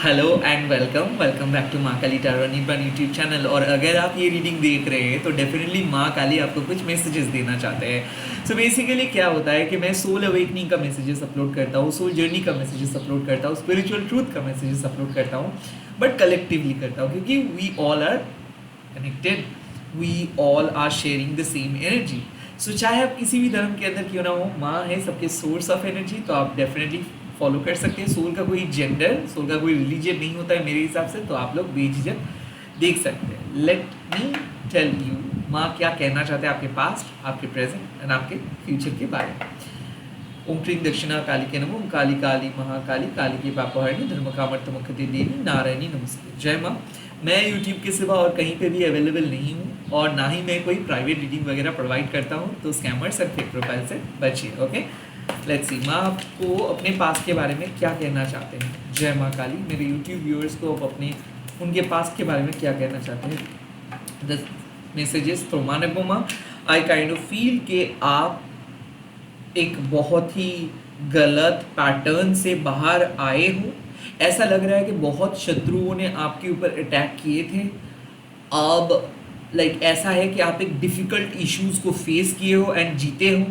Hello and welcome back to Maa Kali tarot निब्बन YouTube channel. और अगर आप ये रीडिंग देख रहे हैं तो डेफिनेटली माँ काली आपको कुछ मैसेजेस देना चाहते हैं। सो बेसिकली क्या होता है कि मैं सोल अवेकनिंग का मैसेजेस अपलोड करता हूँ, सोल जर्नी का मैसेजेस अपलोड करता हूँ, स्पिरिचुअल ट्रूथ का मैसेजेस अपलोड करता हूँ, बट कलेक्टिवली करता हूँ क्योंकि we all are connected, we all are sharing the same energy. So चाहे आप किसी भी धर्म के अंदर क्यों ना हो, माँ है सबके सोर्स ऑफ एनर्जी, तो आप डेफिनेटली फॉलो कर सकते हैं। सोल का कोई जेंडर, सोल का कोई रिलीजन नहीं होता है मेरे हिसाब से, तो आप लोग बेझिझक देख सकते हैं। लेट मी टेल यू माँ क्या कहना चाहते हैं आपके पास्ट, आपके प्रेजेंट एंड आपके फ्यूचर के बारे में। ओम क्रीं दक्षिणा काली के नमो, ओम काली काली महाकाली काली के पापहरणी धर्म कामर्थ मुखते देवी नारायणी नमस्ते। जय माँ। मैं यूट्यूब के सिवा और कहीं पे भी अवेलेबल नहीं हूँ और ना ही मैं कोई प्राइवेट रीडिंग वगैरह प्रोवाइड करता हूँ, तो स्कैमर्स और फेक प्रोफाइल से बचिए। ओके, लेट्स सी माँ आपको अपने पास्ट के बारे में क्या कहना चाहते हैं। जय माँ काली। मेरे यूट्यूब व्यूअर्स को आप अपने उनके पास्ट के बारे में क्या कहना चाहते हैं। द मैसेजेस तो माँ आई काइंड ऑफ फील कि आप एक बहुत ही गलत पैटर्न से बाहर आए हो। ऐसा लग रहा है कि बहुत शत्रुओं ने आपके ऊपर अटैक किए थे। अब ऐसा है कि आप एक डिफ़िकल्ट इश्यूज़ को फेस किए हो एंड जीते हो।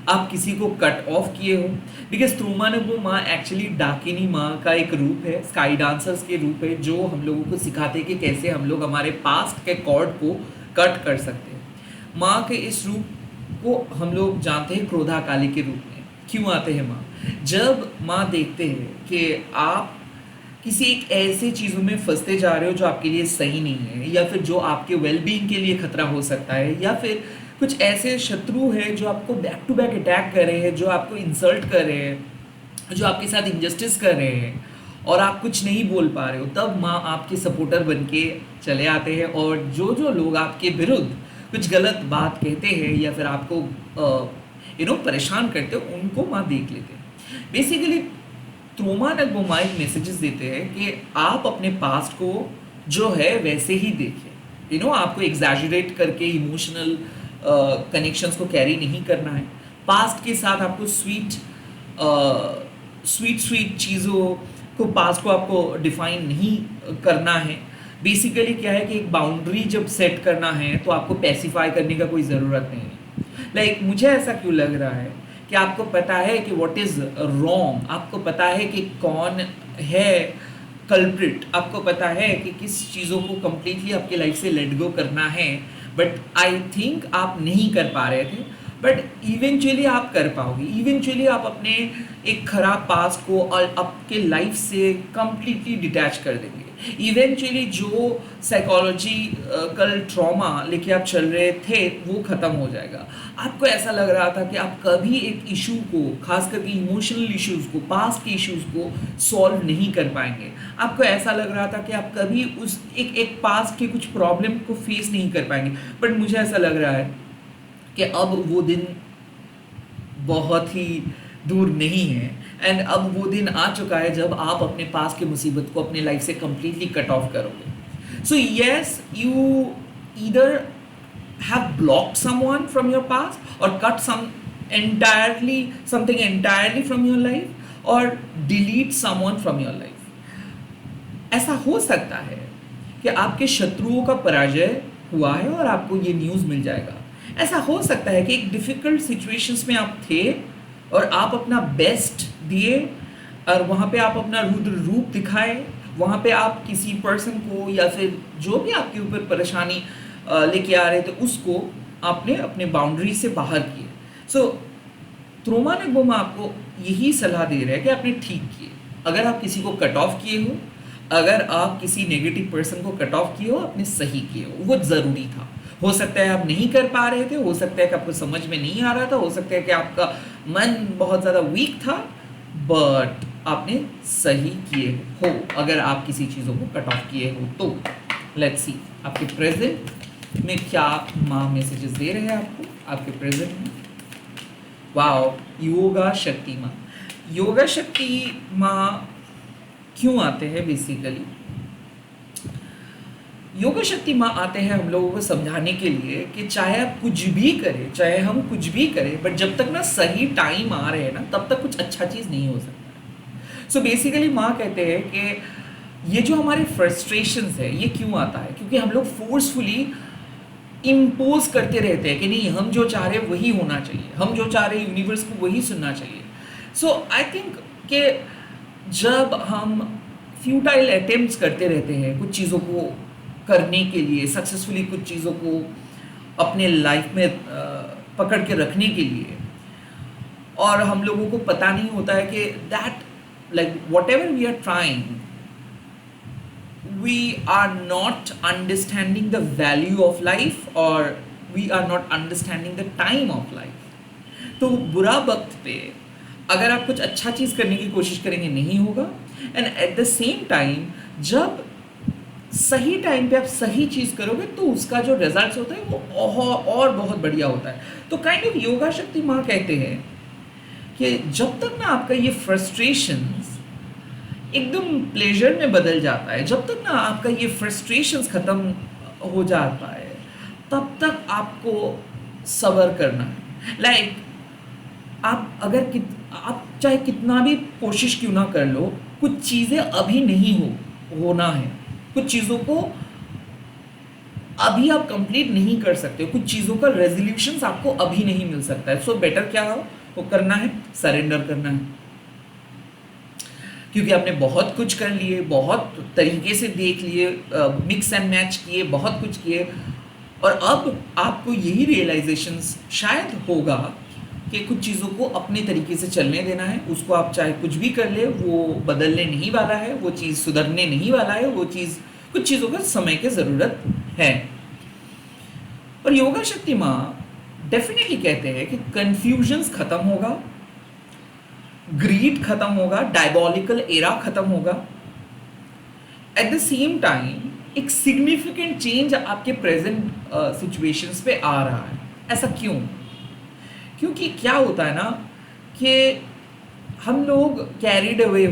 आप किसी को कट ऑफ किए हो, बिकॉज त्रुमानबो माँ एक्चुअली डाकिनी माँ का एक रूप है, स्काई डांसर्स के रूप है, जो हम लोगों को सिखाते हैं कि कैसे हम लोग हमारे पास्ट के कॉर्ड को कट कर सकते हैं। माँ के इस रूप को हम लोग जानते हैं क्रोधा काली के रूप में। क्यों आते हैं माँ? जब माँ देखते हैं कि आप किसी एक ऐसे चीज़ों में फंसते जा रहे हो जो आपके लिए सही नहीं है, या फिर जो आपके वेलबींग के लिए खतरा हो सकता है, या फिर कुछ ऐसे शत्रु हैं जो आपको बैक टू बैक अटैक कर रहे हैं, जो आपको इंसल्ट कर रहे हैं, जो आपके साथ इंजस्टिस कर रहे हैं और आप कुछ नहीं बोल पा रहे हो, तब माँ आपके सपोर्टर बन के चले आते हैं। और जो जो लोग आपके विरुद्ध कुछ गलत बात कहते हैं या फिर आपको परेशान करते हैं, उनको माँ देख लेते हैं। बेसिकली त्रोमानगबो माँ एक मैसेजेस देते हैं कि आप अपने पास्ट को जो है वैसे ही देखें। आपको एग्जैजरेट करके इमोशनल कनेक्शंस को कैरी नहीं करना है। पास्ट के साथ आपको स्वीट चीज़ों को, पास्ट को आपको डिफाइन नहीं करना है। बेसिकली क्या है कि एक बाउंड्री जब सेट करना है तो आपको पैसिफाई करने का कोई ज़रूरत नहीं है। मुझे ऐसा क्यों लग रहा है कि आपको पता है कि व्हाट इज़ रॉन्ग, आपको पता है कि कौन है कल्प्रिट, आपको पता है कि किस चीज़ों को कम्प्लीटली आपके लाइफ से लेट गो करना है, बट आई थिंक आप नहीं कर पा रहे थे। बट इवेंचुअली आप कर पाओगे। इवेंचुअली आप अपने एक खराब पास्ट को और आपके लाइफ से कम्प्लीटली डिटैच कर देंगे। इवेंचुअली जो साइकोलॉजिकल ट्रॉमा लेके आप चल रहे थे वो ख़त्म हो जाएगा। आपको ऐसा लग रहा था कि आप कभी एक इशू को, खास करके इमोशनल इश्यूज़ को, पास्ट के इश्यूज़ को सॉल्व नहीं कर पाएंगे। आपको ऐसा लग रहा था कि आप कभी उस एक पास्ट के कुछ प्रॉब्लम को फेस नहीं कर पाएंगे। बट मुझे ऐसा लग रहा है कि अब वो दिन बहुत ही दूर नहीं है एंड अब वो दिन आ चुका है जब आप अपने पास की मुसीबत को अपने लाइफ से कंप्लीटली कट ऑफ करोगे। So yes, you either have blocked someone from your past और cut something entirely from your life और delete someone from your life। ऐसा हो सकता है कि आपके शत्रुओं का पराजय हुआ है और आपको ये न्यूज़ मिल जाएगा। ऐसा हो सकता है कि एक डिफ़िकल्ट सिचुएशंस में आप थे और आप अपना बेस्ट दिए और वहाँ पे आप अपना रुद्र रूप दिखाए। वहाँ पे आप किसी पर्सन को या फिर जो भी आपके ऊपर परेशानी लेके आ रहे थे उसको आपने अपने बाउंड्री से बाहर किए। सो त्रोमानगबो माँ आपको यही सलाह दे रहे हैं कि आपने ठीक किए। अगर आप किसी को कट ऑफ किए हो, अगर आप किसी नेगेटिव पर्सन को कट ऑफ किए हो, आपने सही किए हो, वो ज़रूरी था। हो सकता है आप नहीं कर पा रहे थे, हो सकता है कि आपको समझ में नहीं आ रहा था, हो सकता है कि आपका मन बहुत ज़्यादा वीक था, बट आपने सही किए हो अगर आप किसी चीज़ों को कट ऑफ किए हो तो। लेट्स सी आपके प्रेजेंट में क्या माँ मैसेजेस दे रहे हैं आपको आपके प्रेजेंट में। वाओ, योगा शक्ति माँ। योगा शक्ति माँ क्यों आते हैं? बेसिकली योगा शक्ति माँ आते हैं हम लोगों को समझाने के लिए कि चाहे आप कुछ भी करें, चाहे हम कुछ भी करें, बट जब तक ना सही टाइम आ रहे हैं ना, तब तक कुछ अच्छा चीज़ नहीं हो सकता। सो बेसिकली माँ कहते हैं कि ये जो हमारे फ्रस्ट्रेशंस है ये क्यों आता है? क्योंकि हम लोग फोर्सफुली इम्पोज करते रहते हैं कि नहीं, हम जो चाह रहे हैं वही होना चाहिए, हम जो चाह रहे हैं यूनिवर्स को वही सुनना चाहिए। सो आई थिंक कि जब हम फ्यूटाइल अटेम्प्ट्स करते रहते हैं कुछ चीज़ों को करने के लिए, सक्सेसफुली कुछ चीज़ों को अपने लाइफ में पकड़ के रखने के लिए, और हम लोगों को पता नहीं होता है कि that like whatever we are trying, we are not understanding the value of life or we are not understanding the time of life. तो बुरा वक्त पे अगर आप कुछ अच्छा चीज़ करने की कोशिश करेंगे नहीं होगा, and at the same time जब सही टाइम पे आप सही चीज़ करोगे तो उसका जो रिजल्ट होता है वो और बहुत बढ़िया होता है। तो काइंड ऑफ योगा शक्ति माँ कहते हैं कि जब तक ना आपका ये फ्रस्ट्रेशंस एकदम प्लेजर में बदल जाता है, जब तक ना आपका ये फ्रस्ट्रेशंस ख़त्म हो जाता है, तब तक आपको सब्र करना है। लाइक आप चाहे कितना भी कोशिश क्यों ना कर लो, कुछ चीज़ें अभी नहीं होना है, कुछ चीज़ों को अभी आप कंप्लीट नहीं कर सकते हो, कुछ चीज़ों का रेजोल्यूशंस आपको अभी नहीं मिल सकता है। सो बेटर क्या हो वो करना है, सरेंडर करना है। क्योंकि आपने बहुत कुछ कर लिए, बहुत तरीके से देख लिए, मिक्स एंड मैच किए, बहुत कुछ किए, और अब आपको यही रियलाइजेशंस शायद होगा कि कुछ चीज़ों को अपने तरीके से चलने देना है। उसको आप चाहे कुछ भी कर ले, वो बदलने नहीं वाला है, वो चीज़ सुधरने नहीं वाला है, वो चीज़, कुछ चीज़ों का समय की ज़रूरत है। और योगा शक्ति माँ डेफिनेटली कहते हैं कि कन्फ्यूजन्स खत्म होगा, ग्रीड खत्म होगा, डायबॉलिकल एरा खत्म होगा, एट द सेम टाइम एक सिग्निफिकेंट चेंज आपके प्रेजेंट सिचुएशंस पे आ रहा है। ऐसा क्यों? क्योंकि क्या होता है ना कि हम लोग कैरिड अवे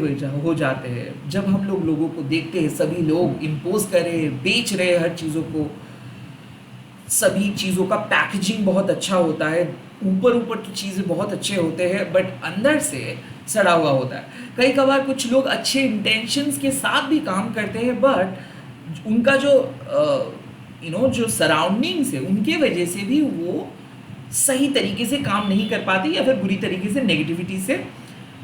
हो जाते हैं जब हम लोगों को देखते हैं, सभी लोग इम्पोज कर रहे हैं, बेच रहे हैं हर चीज़ों को, सभी चीज़ों का पैकेजिंग बहुत अच्छा होता है, ऊपर तो चीज़ें बहुत अच्छे होते हैं बट अंदर से सड़ा हुआ होता है। कई कभार कुछ लोग अच्छे इंटेंशंस के साथ भी काम करते हैं बट उनका जो जो सराउंडिंग्स है उनके वजह से भी वो सही तरीके से काम नहीं कर पाते या फिर बुरी तरीके से नेगेटिविटी से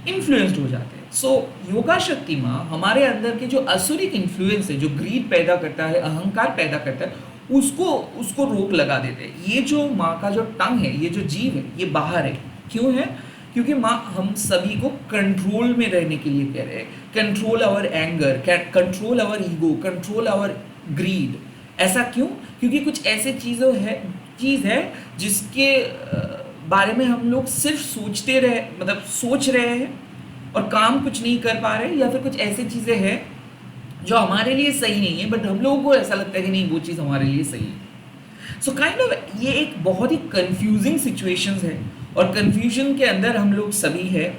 इन्फ्लुएंस्ड हो जाते हैं। सो योगा शक्ति माँ हमारे अंदर के जो असुरिक इन्फ्लुएंस है, जो ग्रीड पैदा करता है, अहंकार पैदा करता है, उसको रोक लगा देते हैं। ये जो माँ का जो टंग है, ये जो जीव है, ये बाहर है। क्यों है? क्योंकि माँ हम सभी को कंट्रोल में रहने के लिए कह रहे हैं। Control our anger, control our ego, control our greed. ऐसा क्यों? क्योंकि कुछ ऐसे चीज़ है जिसके बारे में हम लोग सिर्फ सोच रहे हैं और काम कुछ नहीं कर पा रहे, या फिर कुछ ऐसी चीज़ें हैं जो हमारे लिए सही नहीं है बट हम लोगों को ऐसा लगता है कि नहीं वो चीज़ हमारे लिए सही है। सो काइंड ऑफ ये एक बहुत ही कंफ्यूजिंग सिचुएशंस है और कंफ्यूजन के अंदर हम लोग सभी है,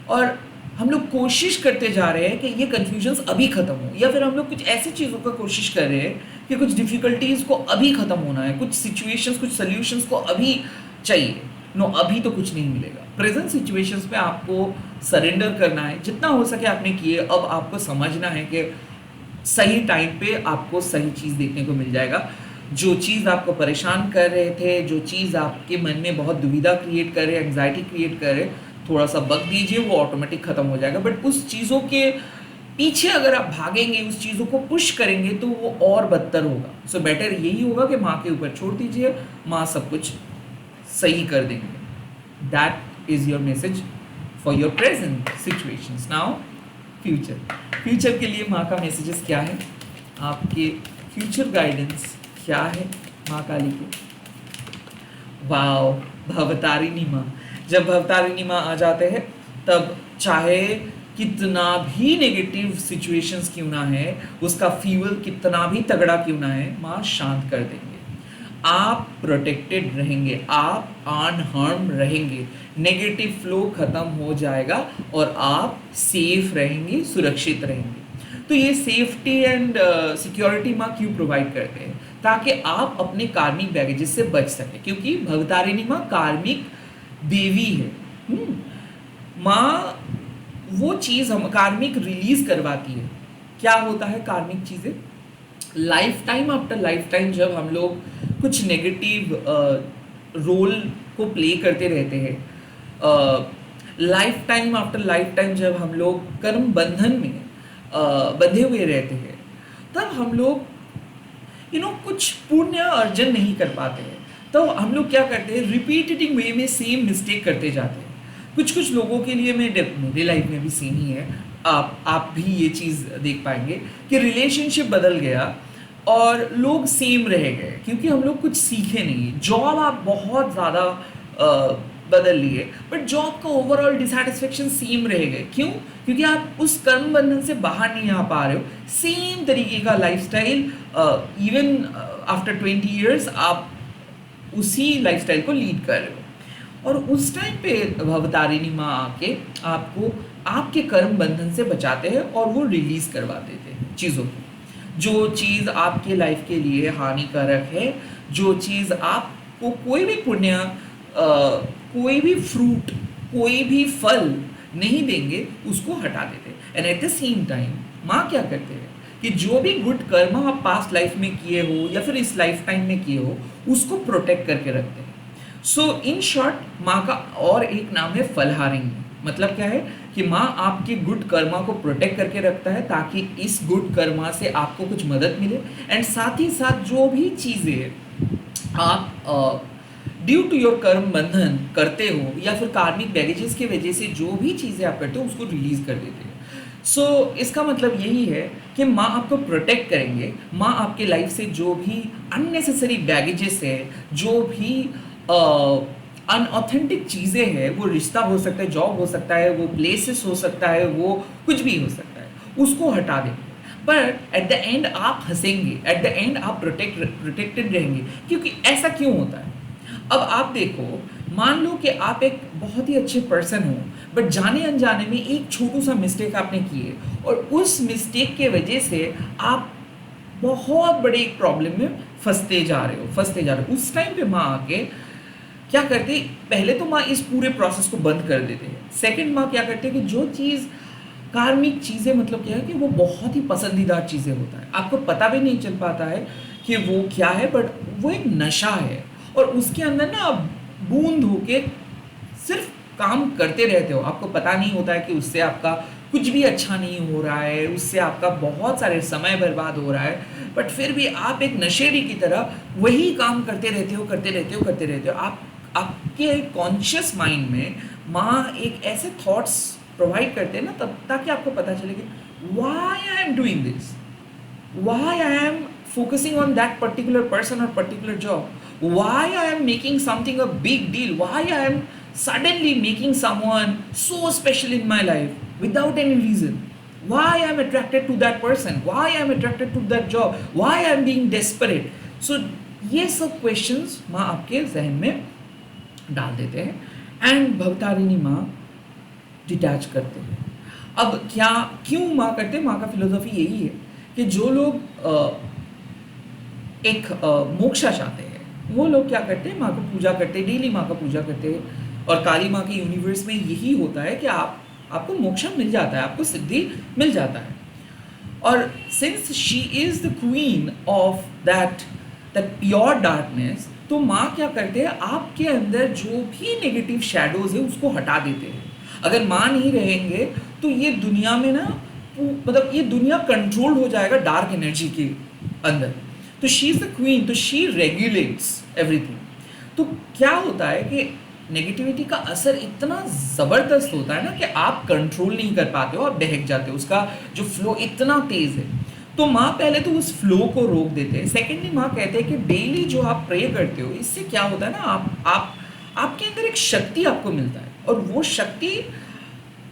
और हम लोग कोशिश करते जा रहे हैं कि ये कंफ्यूजन्स अभी ख़त्म हो, या फिर हम लोग कुछ ऐसी चीज़ों का कोशिश कर रहे हैं कि कुछ डिफ़िकल्टीज़ को अभी ख़त्म होना है, कुछ सिचुएशंस, कुछ सॉल्यूशंस को अभी चाहिए। नो, अभी तो कुछ नहीं मिलेगा। प्रेजेंट सिचुएशंस पे आपको सरेंडर करना है, जितना हो सके आपने किए। अब आपको समझना है कि सही टाइम पे आपको सही चीज़ देखने को मिल जाएगा। जो चीज़ आपको परेशान कर रहे थे, जो चीज़ आपके मन में बहुत दुविधा क्रिएट कर रहे, एंग्जाइटी क्रिएट कर रहे, थोड़ा सा वक्त दीजिए, वो ऑटोमेटिक ख़त्म हो जाएगा। बट उस चीज़ों के पीछे अगर आप भागेंगे, उस चीज़ों को पुश करेंगे तो वो और बदतर होगा। सो बेटर यही होगा कि माँ के ऊपर छोड़ दीजिए, माँ सब कुछ सही कर देंगे। That is your message for your present situations. Now future के लिए माँ का मैसेजेस क्या है, आपके फ्यूचर गाइडेंस क्या है माँ काली के? वाओ, भवतारिणी माँ। जब भवतारिणी माँ आ जाते हैं तब चाहे कितना भी नेगेटिव सिचुएशंस क्यों ना है, उसका फ्यूल कितना भी तगड़ा क्यों ना है, माँ शांत कर देंगे। आप प्रोटेक्टेड रहेंगे, आप अनहार्म रहेंगे, नेगेटिव फ्लो खत्म हो जाएगा और आप सेफ रहेंगे, सुरक्षित रहेंगे। तो ये सेफ्टी एंड सिक्योरिटी माँ क्यों प्रोवाइड करते हैं? ताकि आप अपने कार्मिक बैगेजेस से बच सकें, क्योंकि भवतारिणी माँ कार्मिक देवी है। माँ वो चीज़ हम कार्मिक रिलीज करवाती है क्या होता है कार्मिक चीज़ें? Life time after life time जब हम लोग कुछ नेगेटिव रोल को प्ले करते रहते हैं, life time after life time जब हम लोग कर्म बंधन में बंधे हुए रहते हैं, तब हम लोग कुछ पुण्य अर्जन नहीं कर पाते हैं। तो हम लोग क्या करते हैं, रिपीटेटिंग वे में सेम मिस्टेक करते जाते हैं। कुछ कुछ लोगों के लिए मेरे लाइफ में भी सेम ही है, आप भी ये चीज़ देख पाएंगे कि रिलेशनशिप बदल गया और लोग सेम रह गए क्योंकि हम लोग कुछ सीखे नहीं। जॉब आप बहुत ज़्यादा बदल लिए, बट जॉब का ओवरऑल डिसैटिस्फेक्शन सेम रह गए। क्यों? क्योंकि आप उस कर्म बंधन से बाहर नहीं आ पा रहे हो। सेम तरीके का लाइफस्टाइल इवन आफ्टर 20 ईयर्स आप उसी लाइफस्टाइल को लीड कर रहे हो। और उस टाइम पे भवतारिणी माँ आके आपको आपके कर्म बंधन से बचाते हैं और वो रिलीज करवा देते हैं चीज़ों को। जो चीज़ आपके लाइफ के लिए हानिकारक है, जो चीज़ आपको कोई भी पुण्य, कोई भी फ्रूट, कोई भी फल नहीं देंगे, उसको हटा देते हैं। And at the same time माँ क्या करते हैं कि जो भी गुड कर्म आप पास्ट लाइफ में किए हो या फिर इस लाइफ टाइम में किए हो, उसको प्रोटेक्ट करके रखते हैं। सो इन शॉर्ट माँ का और एक नाम है फलहारिणी। मतलब क्या है कि माँ आपके गुड कर्मा को प्रोटेक्ट करके रखता है ताकि इस गुड कर्मा से आपको कुछ मदद मिले। एंड साथ ही साथ जो भी चीज़ें आप ड्यू टू योर कर्म बंधन करते हो या फिर कार्मिक बैगेजेस की वजह से जो भी चीज़ें आप करते हो उसको रिलीज कर देते हैं। सो इसका मतलब यही है कि माँ आपको प्रोटेक्ट करेंगे। माँ आपके लाइफ से जो भी अननेसेसरी बैगेजेस है, जो भी अनऑथेंटिक चीज़ें हैं, वो रिश्ता हो सकता है, जॉब हो सकता है, वो प्लेसेस हो सकता है, वो कुछ भी हो सकता है, उसको हटा देंगे। बट एट द एंड आप हंसेंगे, एट द एंड आप प्रोटेक्टेड रहेंगे। क्योंकि ऐसा क्यों होता है? अब आप देखो, मान लो कि आप एक बहुत ही अच्छे पर्सन हो, बट जाने अनजाने में एक छोटू सा मिस्टेक आपने किए और उस मिस्टेक के वजह से आप बहुत बड़े एक प्रॉब्लम में फंसते जा रहे हो। उस टाइम पे माँ आके क्या करते, पहले तो माँ इस पूरे प्रोसेस को बंद कर देते हैं। सेकंड, माँ क्या करते हैं कि जो चीज़ कार्मिक चीज़ें, मतलब क्या है कि वो बहुत ही पसंदीदा चीज़ें होता है, आपको पता भी नहीं चल पाता है कि वो क्या है, बट वो एक नशा है और उसके अंदर ना आप बूंद होके सिर्फ काम करते रहते हो। आपको पता नहीं होता है कि उससे आपका कुछ भी अच्छा नहीं हो रहा है, उससे आपका बहुत सारे समय बर्बाद हो रहा है, बट फिर भी आप एक नशेड़ी की तरह वही काम करते रहते हो। आपके कॉन्शियस माइंड में माँ एक ऐसे थॉट्स प्रोवाइड करते हैं ना, तब ताकि आपको पता चले कि why I am doing this, why I am focusing on that particular person और particular job, why I am making something a big deal, why I am suddenly making someone so special in my life without any reason, why I am attracted to that person, why I am attracted to that job, why I am being desperate. So ये सब questions माँ आपके जहन में डाल देते हैं and Bhavatarini माँ डिटैच करते हैं। अब क्यों माँ करते हैं? माँ का फिलोसफी यही है कि जो लोग एक मोक्षा चाहते हैं, वो लोग क्या करते हैं, माँ को पूजा करते हैं, डेली माँ का पूजा करते हैं। और काली माँ के यूनिवर्स में यही होता है कि आपको मोक्षा मिल जाता है, आपको सिद्धि मिल जाता है। और since she is the queen of that pure darkness, तो माँ क्या करते हैं, आपके अंदर जो भी नेगेटिव शैडोज है उसको हटा देते हैं। अगर माँ नहीं रहेंगे तो ये दुनिया में ना, मतलब ये दुनिया कंट्रोल हो जाएगा डार्क एनर्जी के अंदर। तो शी इज द क्वीन, तो शी रेगुलेट्स एवरीथिंग। तो क्या होता है कि नेगेटिविटी का असर इतना ज़बरदस्त होता है ना कि आप कंट्रोल नहीं कर पाते हो, आप बहक जाते हो, उसका जो फ्लो इतना तेज़ है। तो माँ पहले तो उस फ्लो को रोक देते हैं। सेकेंडली माँ कहते हैं कि डेली जो आप प्रे करते हो, इससे क्या होता है ना, आपके अंदर एक शक्ति आपको मिलता है और वो शक्ति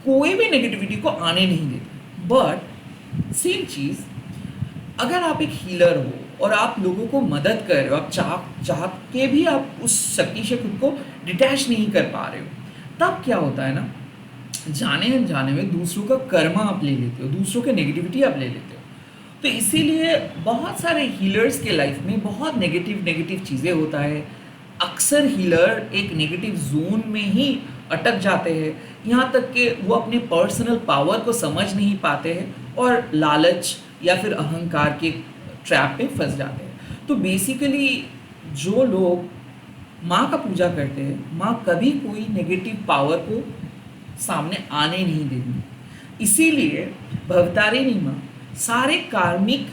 कोई भी नेगेटिविटी को आने नहीं देती। बट सेम चीज़, अगर आप एक हीलर हो और आप लोगों को मदद कर रहे हो, आप चाह के भी आप उस शक्ति से खुद को डिटैच नहीं कर पा रहे हो, तब क्या होता है ना, जाने अनजाने में दूसरों का कर्मा आप ले लेते हो, दूसरों के नेगेटिविटी आप ले लेते हो। तो इसीलिए बहुत सारे हीलर्स के लाइफ में बहुत नेगेटिव चीज़ें होता है। अक्सर हीलर एक नेगेटिव जोन में ही अटक जाते हैं, यहाँ तक कि वो अपने पर्सनल पावर को समझ नहीं पाते हैं और लालच या फिर अहंकार के ट्रैप में फंस जाते हैं। तो बेसिकली जो लोग माँ का पूजा करते हैं, माँ कभी कोई नेगेटिव पावर को सामने आने नहीं देंगी। इसीलिए भवतारिणी माँ सारे कार्मिक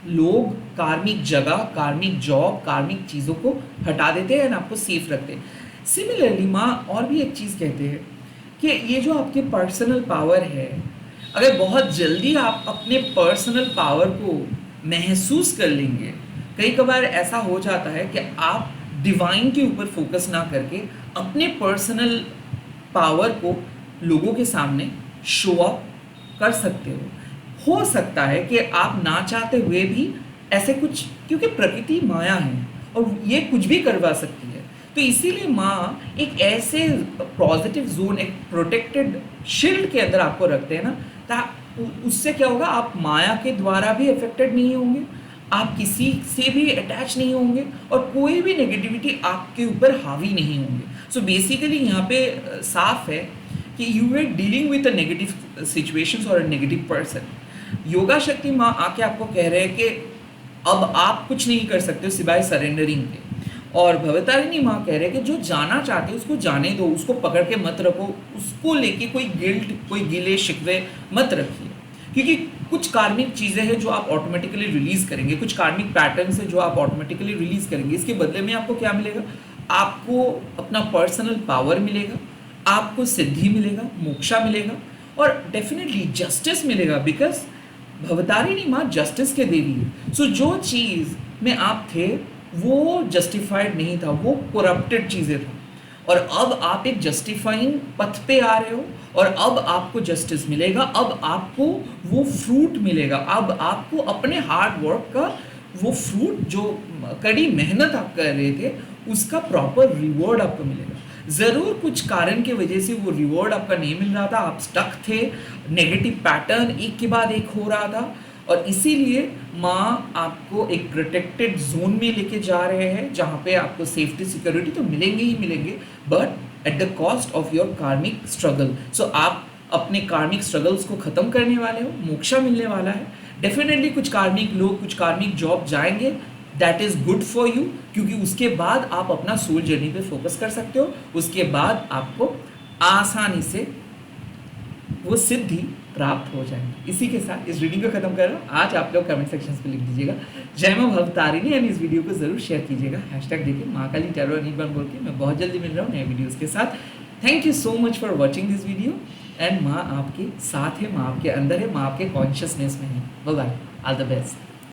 लोग, कार्मिक जगह, कार्मिक जॉब, कार्मिक चीज़ों को हटा देते हैं और आपको सेफ रखते हैं। सिमिलरली माँ और भी एक चीज़ कहते हैं कि ये जो आपके पर्सनल पावर है, अगर बहुत जल्दी आप अपने पर्सनल पावर को महसूस कर लेंगे, कई कबार ऐसा हो जाता है कि आप डिवाइन के ऊपर फोकस ना करके अपने पर्सनल पावर को लोगों के सामने शो अप कर सकते हो सकता है कि आप ना चाहते हुए भी ऐसे कुछ, क्योंकि प्रकृति माया है और ये कुछ भी करवा सकती है। तो इसीलिए माँ एक ऐसे पॉजिटिव जोन, एक प्रोटेक्टेड शील्ड के अंदर आपको रखते हैं ना, उससे क्या होगा, आप माया के द्वारा भी अफेक्टेड नहीं होंगे, आप किसी से भी अटैच नहीं होंगे और कोई भी नेगेटिविटी आपके ऊपर हावी नहीं होंगे। सो बेसिकली यहाँ पे साफ है कि you are dealing with a negative situations और अ नेगेटिव पर्सन। योगा शक्ति माँ आके आपको कह रहे हैं कि अब आप कुछ नहीं कर सकते हो सिवाय सरेंडरिंग के, और भवतारिणी माँ कह रहे हैं कि जो जाना चाहते हो उसको जाने दो, उसको पकड़ के मत रखो, उसको लेके कोई गिल्ट, कोई गिले शिकवे मत रखिए, क्योंकि कुछ कार्मिक चीज़ें हैं जो आप ऑटोमेटिकली रिलीज करेंगे, कुछ कार्मिक पैटर्न्स हैं जो आप ऑटोमेटिकली रिलीज करेंगे। इसके बदले में आपको क्या मिलेगा, आपको अपना पर्सनल पावर मिलेगा, आपको सिद्धि मिलेगा, मोक्षा मिलेगा और डेफिनेटली जस्टिस मिलेगा, बिकॉज भवतारिणी माँ जस्टिस के देवी है। सो जो चीज़ में आप थे वो जस्टिफाइड नहीं था, वो करप्टेड चीज़ें थी, और अब आप एक जस्टिफाइंग पथ पे आ रहे हो और अब आपको जस्टिस मिलेगा, अब आपको वो फ्रूट मिलेगा, अब आपको अपने हार्ड वर्क का वो फ्रूट, जो कड़ी मेहनत आप कर रहे थे, उसका प्रॉपर रिवॉर्ड आपको मिलेगा। ज़रूर कुछ कारण की वजह से वो रिवॉर्ड आपका नहीं मिल रहा था, आप स्टक थे, नेगेटिव पैटर्न एक के बाद एक हो रहा था, और इसीलिए माँ आपको एक प्रोटेक्टेड जोन में लेके जा रहे हैं जहाँ पे आपको सेफ्टी सिक्योरिटी तो मिलेंगे ही मिलेंगे, but at the cost of your कार्मिक स्ट्रगल। सो आप अपने कार्मिक स्ट्रगल्स को ख़त्म करने वाले हो, मोक्षा मिलने वाला है। डेफिनेटली कुछ कार्मिक लोग, कुछ कार्मिक जॉब जाएंगे, that is good for you, क्योंकि उसके बाद आप अपना सोल जर्नी पे फोकस कर सकते हो, उसके बाद आपको आसानी से वो सिद्धि प्राप्त हो जाएंगी। इसी के साथ इस रीडिंग को खत्म कर रहा हूँ। आज आप लोग कमेंट सेक्शन पे लिख दीजिएगा जय मां भवतारिणी, एंड इस वीडियो को जरूर शेयर कीजिएगा, हैशटैग देखिए महाकाली टैरो अनिर्बाण बोल के। मैं बहुत जल्दी मिल रहा हूँ नए वीडियोस के साथ। Thank you so much for watching this video, and माँ आपके साथ है, माँ आपके अंदर है, माँ आपके कॉन्शियसनेस में है। Bye bye, all the best.